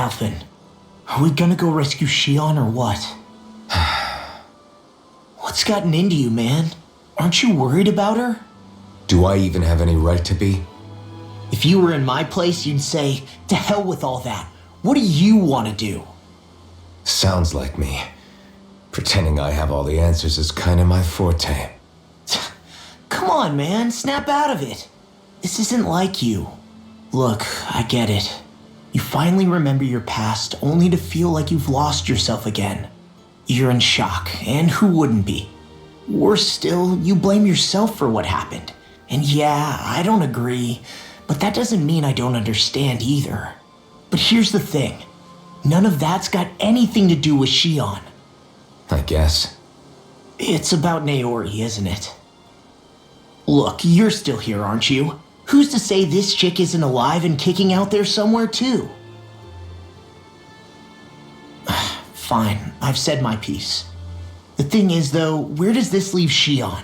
Alphen, are we gonna go rescue Shion or what? What's gotten into you, man? Aren't you worried about her? Do I even have any right to be? If you were in my place, you'd say, to hell with all that. What do you want to do? Sounds like me. Pretending I have all the answers is kind of my forte. Come on, man, snap out of it. This isn't like you. Look, I get it. You finally remember your past only to feel like you've lost yourself again. You're in shock, and who wouldn't be? Worse still, you blame yourself for what happened. And yeah, I don't agree, but that doesn't mean I don't understand either. But here's the thing. None of that's got anything to do with Shion. I guess. It's about Naori, isn't it? Look, you're still here, aren't you? Who's to say this chick isn't alive and kicking out there somewhere too? Fine, I've said my piece. The thing is though, where does this leave Shion?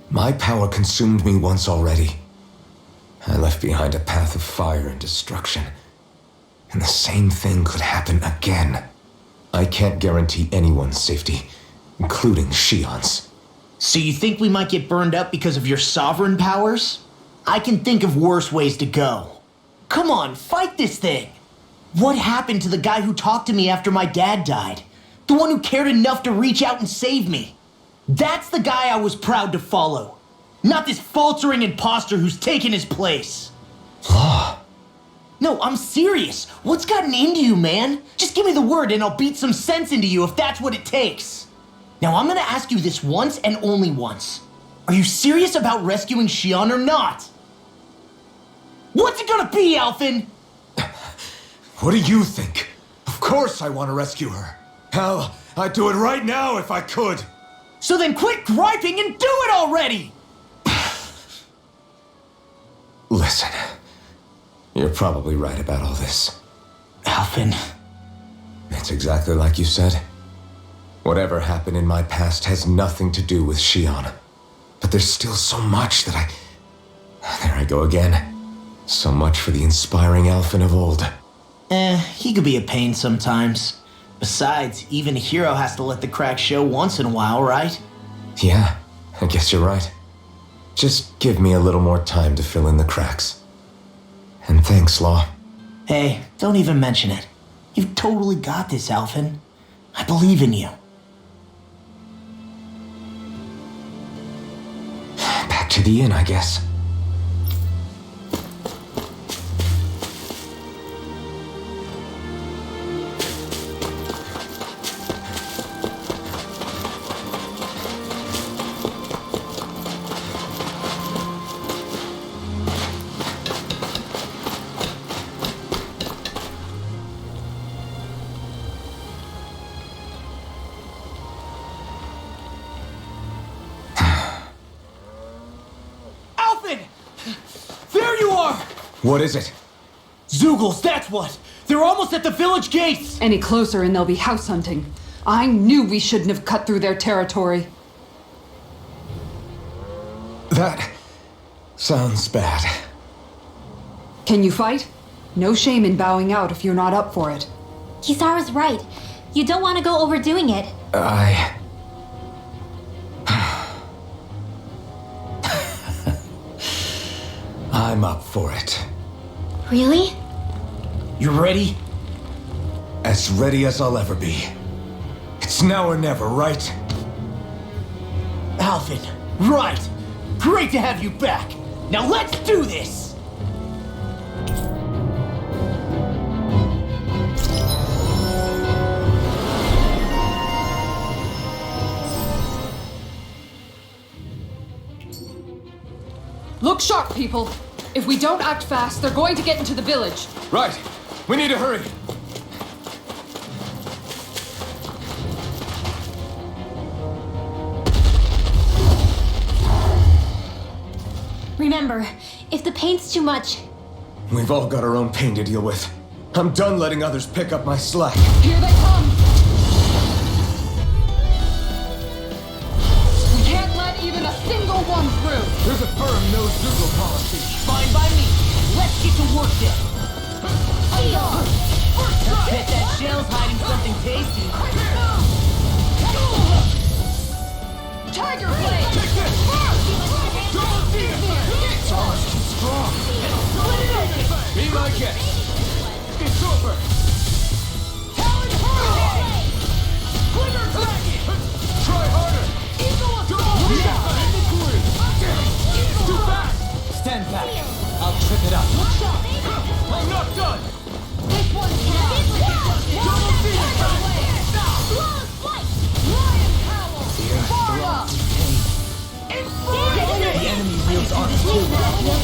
My power consumed me once already. I left behind a path of fire and destruction. And the same thing could happen again. I can't guarantee anyone's safety, including Shion's. So you think we might get burned up because of your sovereign powers? I can think of worse ways to go. Come on, fight this thing! What happened to the guy who talked to me after my dad died? The one who cared enough to reach out and save me? That's the guy I was proud to follow. Not this faltering imposter who's taken his place. Law. No, I'm serious. What's gotten into you, man? Just give me the word and I'll beat some sense into you if that's what it takes. Now I'm gonna ask you this once and only once. Are you serious about rescuing Shion or not? What's it gonna be, Alphen? What do you think? Of course I want to rescue her. Hell, I'd do it right now if I could. So then quit griping and do it already! Listen, you're probably right about all this. Alphen. It's exactly like you said. Whatever happened in my past has nothing to do with Shion. But there's still so much that There I go again. So much for the inspiring Alphen of old. He could be a pain sometimes. Besides, even a hero has to let the cracks show once in a while, right? Yeah, I guess you're right. Just give me a little more time to fill in the cracks. And thanks, Law. Hey, don't even mention it. You've totally got this, Alphen. I believe in you. Back to the inn, I guess. There you are! What is it? Zeugles, that's what! They're almost at the village gates! Any closer and they'll be house hunting. I knew we shouldn't have cut through their territory. That sounds bad. Can you fight? No shame in bowing out if you're not up for it. Kisara's right. You don't want to go overdoing it. I'm up for it. Really? You ready? As ready as I'll ever be. It's now or never, right? Alphen, right! Great to have you back! Now let's do this! Look sharp, people! If we don't act fast, they're going to get into the village. Right. We need to hurry. Remember, if the pain's too much... We've all got our own pain to deal with. I'm done letting others pick up my slack. Here they come! We can't let even a single one through! There's a firm no-Zeugle policy. Fine by me. Let's get to work then. Bet that shell's hiding something tasty. Tiger Blade! It's almost too strong. Be my guest. It's over. Try harder. Too fast. Stand back. I'll trip it up. I'm not done. This one's The enemy wields arms too. We'll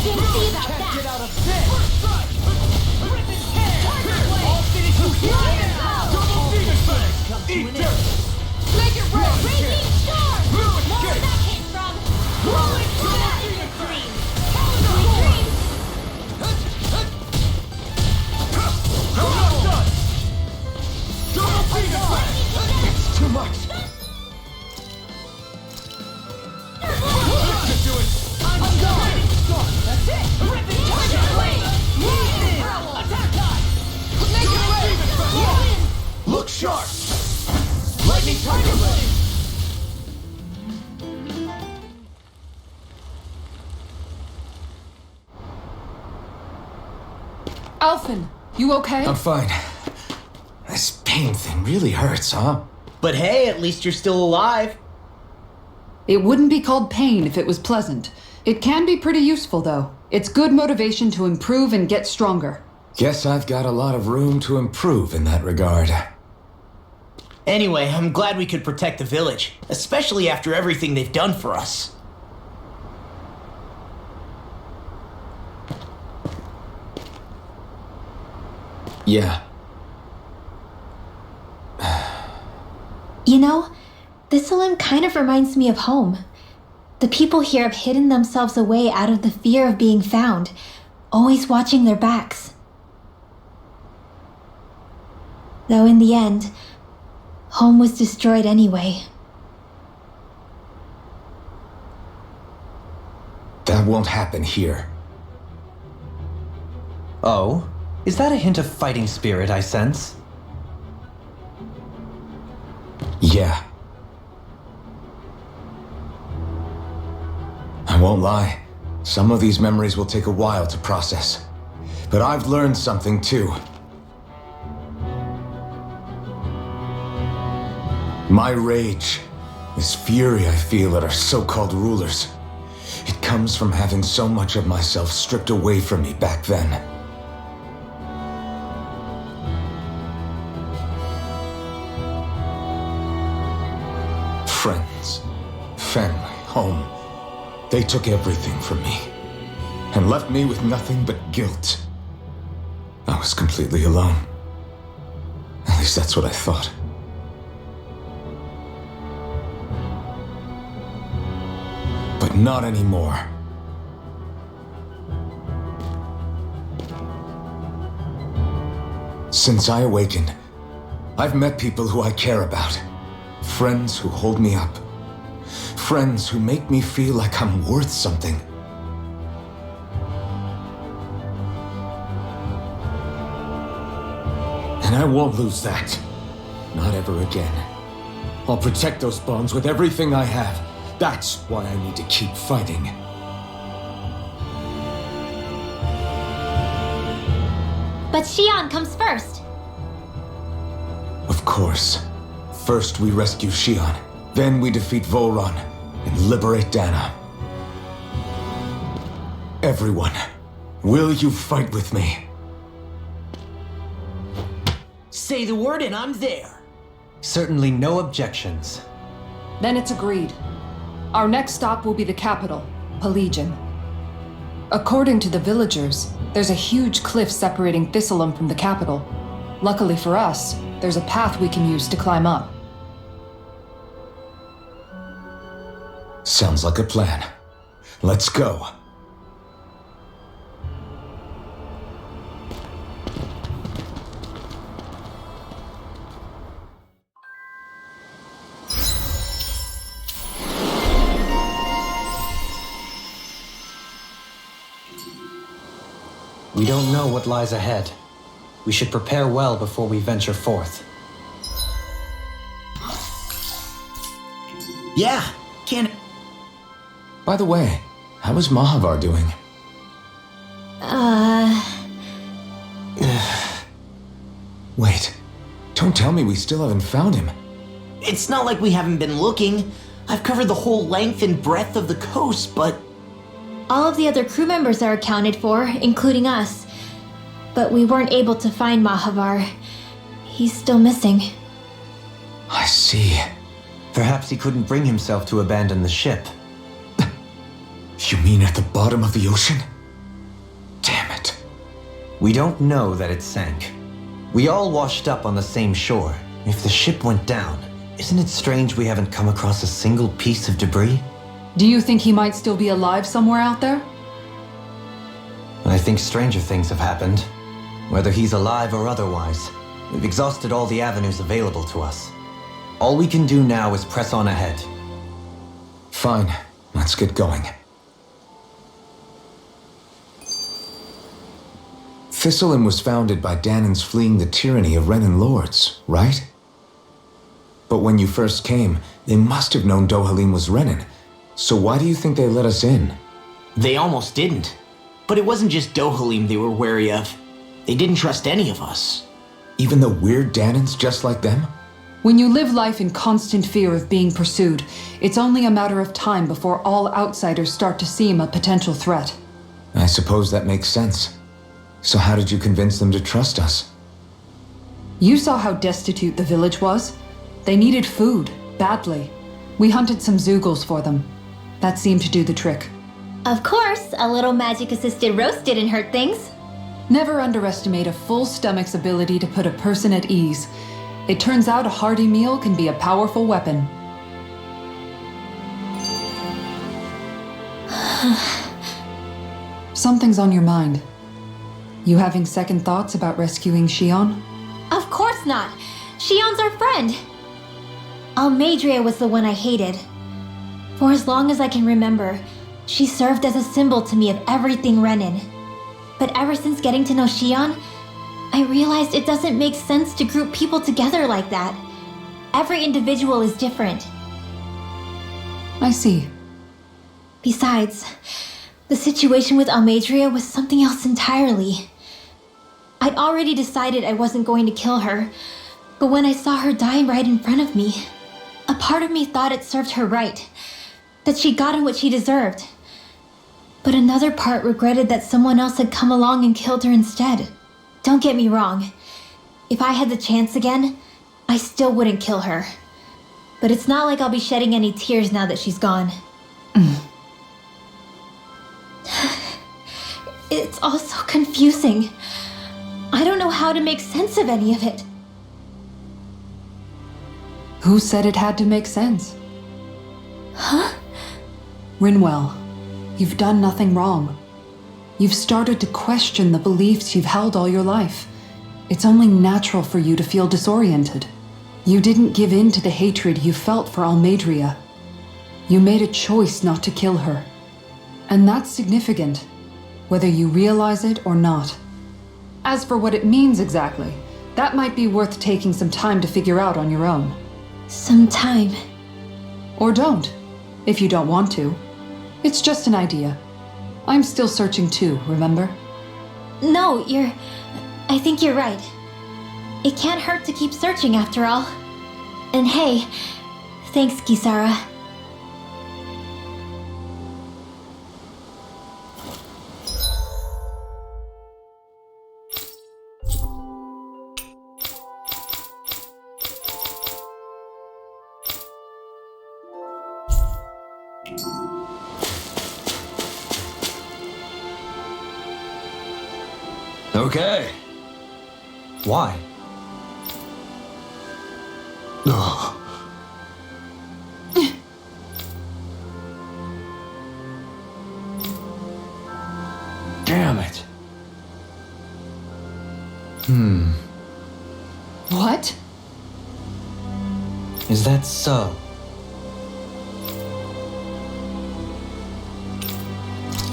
soon see about that. Get out of bed. I'll finish you here. Double demon fang. Come to Eat an dirt. end. Make it rain! Raging storm! Ruin More where kick. that came from! Rolling flat! Dream! Sweet dreams! I'm not done. Double demon fang. It's too much. This should do it. I'm gone! That's it! Ripping Tiger Blade! Attack time! Make it rain! Look sharp. Lightning Tiger Blade. Alphen, you okay? I'm fine. This pain thing really hurts, huh? But hey, at least you're still alive. It wouldn't be called pain if it was pleasant. It can be pretty useful, though. It's good motivation to improve and get stronger. Guess I've got a lot of room to improve in that regard. Anyway, I'm glad we could protect the village, especially after everything they've done for us. Yeah. You know, this island kind of reminds me of home. The people here have hidden themselves away out of the fear of being found, always watching their backs. Though in the end, home was destroyed anyway. That won't happen here. Oh? Is that a hint of fighting spirit I sense? Yeah. I won't lie. Some of these memories will take a while to process. But I've learned something too. My rage, this fury I feel at our so-called rulers, it comes from having so much of myself stripped away from me back then. Friends, family, home. They took everything from me and left me with nothing but guilt. I was completely alone. At least that's what I thought. But not anymore. Since I awakened, I've met people who I care about. Friends who hold me up. Friends who make me feel like I'm worth something. And I won't lose that. Not ever again. I'll protect those bonds with everything I have. That's why I need to keep fighting. But Xion comes first. Of course. First we rescue Xion, then we defeat Volron and liberate Dana. Everyone, will you fight with me? Say the word and I'm there. Certainly no objections. Then it's agreed. Our next stop will be the capital, Pelegion. According to the villagers, there's a huge cliff separating Thistleum from the capital. Luckily for us, there's a path we can use to climb up. Sounds like a plan. Let's go. We don't know what lies ahead. We should prepare well before we venture forth. Yeah, can't. By the way, how is Mahavar doing? Wait, don't tell me we still haven't found him. It's not like we haven't been looking. I've covered the whole length and breadth of the coast, but All of the other crew members are accounted for, including us. But we weren't able to find Mahavar. He's still missing. I see. Perhaps he couldn't bring himself to abandon the ship. You mean at the bottom of the ocean? Damn it. We don't know that it sank. We all washed up on the same shore. If the ship went down, isn't it strange we haven't come across a single piece of debris? Do you think he might still be alive somewhere out there? I think stranger things have happened. Whether he's alive or otherwise, we've exhausted all the avenues available to us. All we can do now is press on ahead. Fine, let's get going. Thistleum was founded by Danans fleeing the tyranny of Renan lords, right? But when you first came, they must have known Dohalim was Renan. So why do you think they let us in? they almost didn't. But it wasn't just Dohalim they were wary of. They didn't trust any of us. Even the weird Danans just like them? When you live life in constant fear of being pursued, it's only a matter of time before all outsiders start to seem a potential threat. I suppose that makes sense. So how did you convince them to trust us? You saw how destitute the village was. They needed food, badly. We hunted some Zeugles for them. That seemed to do the trick. Of course, a little magic-assisted roast didn't hurt things. Never underestimate a full stomach's ability to put a person at ease. It turns out a hearty meal can be a powerful weapon. Something's on your mind. You having second thoughts about rescuing Shion? Of course not. Shion's our friend. Almadria was the one I hated. For as long as I can remember, she served as a symbol to me of everything Renan. But ever since getting to know Shion, I realized it doesn't make sense to group people together like that. Every individual is different. I see. Besides, the situation with Almadria was something else entirely. I'd already decided I wasn't going to kill her, but when I saw her die right in front of me, a part of me thought it served her right, that she'd gotten what she deserved. But another part regretted that someone else had come along and killed her instead. Don't get me wrong. If I had the chance again, I still wouldn't kill her. But it's not like I'll be shedding any tears now that she's gone. It's all so confusing. I don't know how to make sense of any of it. Who said it had to make sense? Huh? Rinwell, you've done nothing wrong. You've started to question the beliefs you've held all your life. It's only natural for you to feel disoriented. You didn't give in to the hatred you felt for Almadria. You made a choice not to kill her. And that's significant, whether you realize it or not. As for what it means exactly, that might be worth taking some time to figure out on your own. Some time. Or don't, if you don't want to. It's just an idea. I'm still searching too, remember? No, I think you're right. It can't hurt to keep searching after all. And hey, thanks, Kisara. Okay. Why? Damn it. What? Is that so?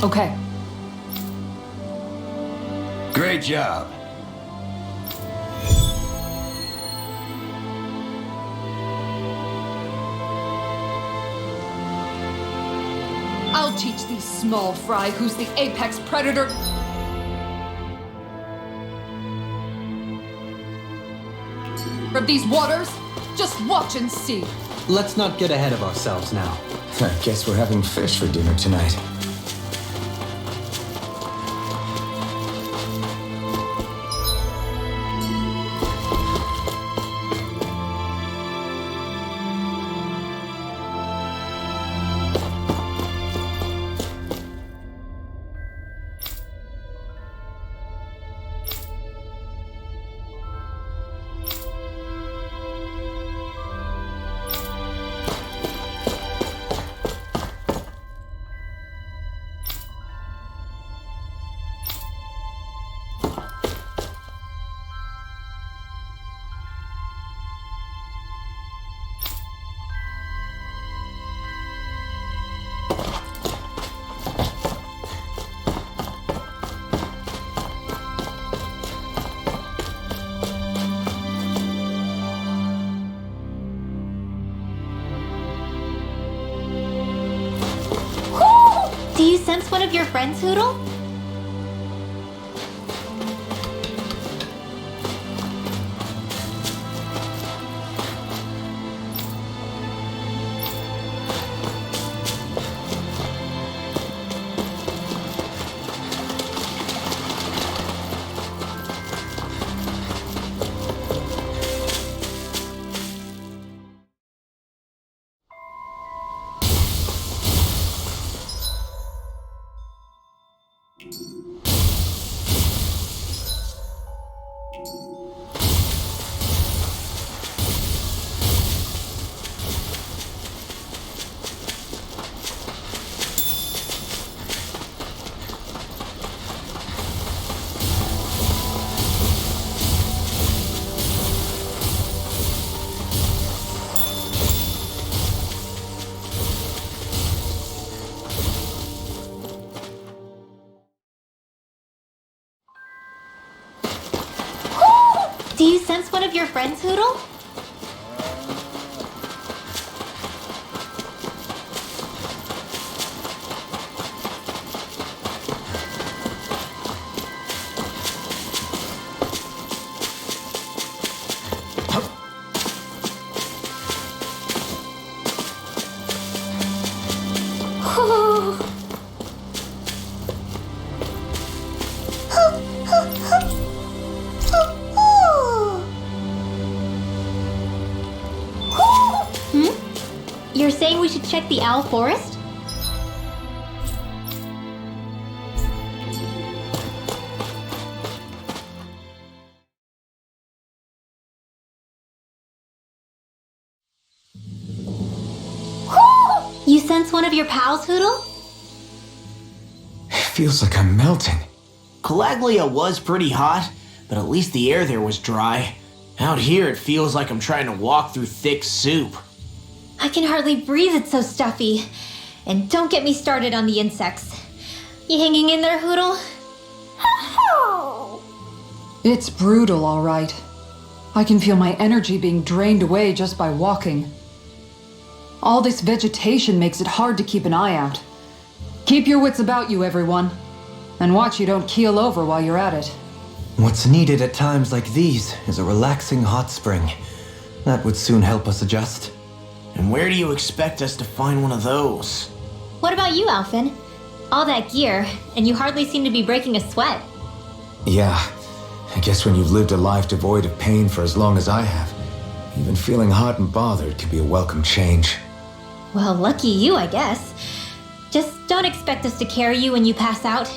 Okay. Great job. I'll teach these small fry who's the apex predator. Of these waters, just watch and see. Let's not get ahead of ourselves now. I guess we're having fish for dinner tonight. Do you sense one of your friends, Hoodle? Do you sense one of your friends, Hoodle? You're saying we should check the Owl Forest? You sense one of your pals, Hoodle? It feels like I'm melting. Calaglia was pretty hot, but at least the air there was dry. Out here, it feels like I'm trying to walk through thick soup. I can hardly breathe, it's so stuffy. And don't get me started on the insects. You hanging in there, Hoodle? It's brutal, all right. I can feel my energy being drained away just by walking. All this vegetation makes it hard to keep an eye out. Keep your wits about you, everyone. And watch you don't keel over while you're at it. What's needed at times like these is a relaxing hot spring. That would soon help us adjust. And where do you expect us to find one of those? What about you, Alphen? All that gear, and you hardly seem to be breaking a sweat. Yeah, I guess when you've lived a life devoid of pain for as long as I have, even feeling hot and bothered can be a welcome change. Well, lucky you, I guess. Just don't expect us to carry you when you pass out.